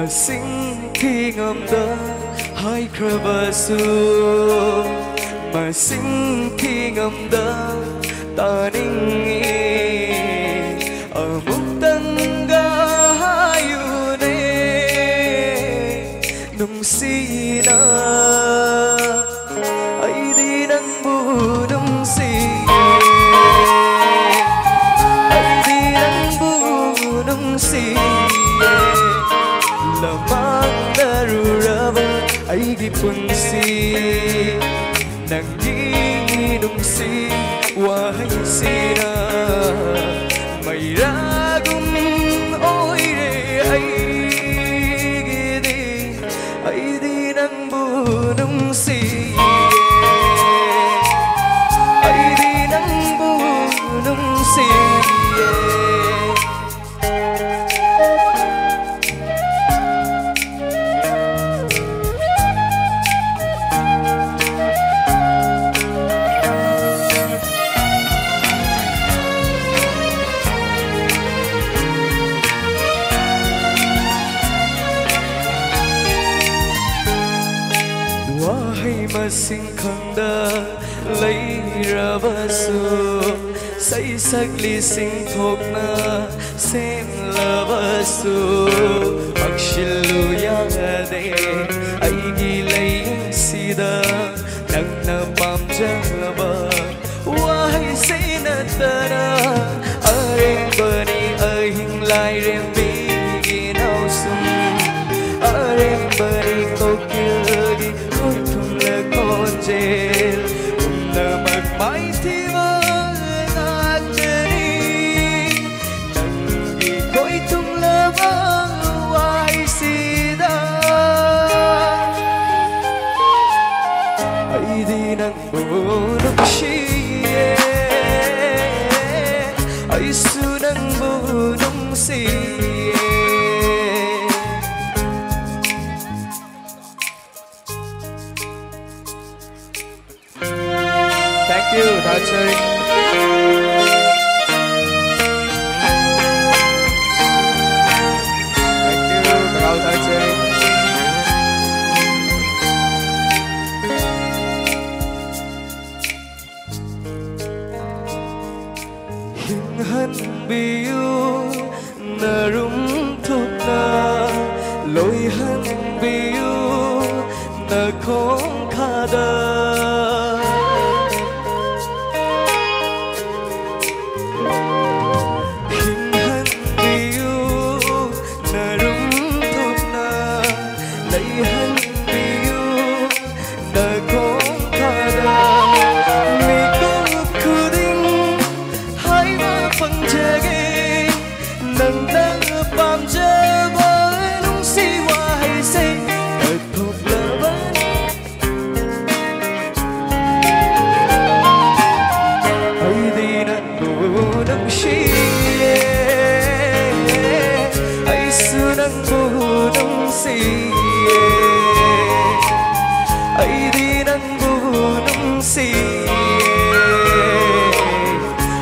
Masing kingomda hai krabasu Masing kingomda taningi Amugtanga hayune Nungsina ay di nang bunungsiye Ay di nang bunungsiye Lamang naruraba ay gipunsi Nanginginungsi wahay sina May ragum oire ay gidi Ay di nang bunungsiye Ay di nang bunungsiye Masing khangda leirabasu say saglising thokna semlabasu makshilu yade aigi laying sida nagna pamjaba wahay senatana areng bani ahing lai rembi ginausum areng bani kokilgi Konjel Umna magmay tiwag agdani Nangi ko'y tunglabang way sida Ay di nang bunong siye Ay sunang bunong siye Thank you, Dachari. Thank you, Karao Dachari. Hinghan biyu narum thukna loihan biyu na khong khada Ay di nang bunong siye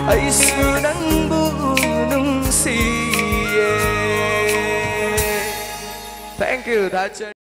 Ay sunang bunong siye Thank you, that's it.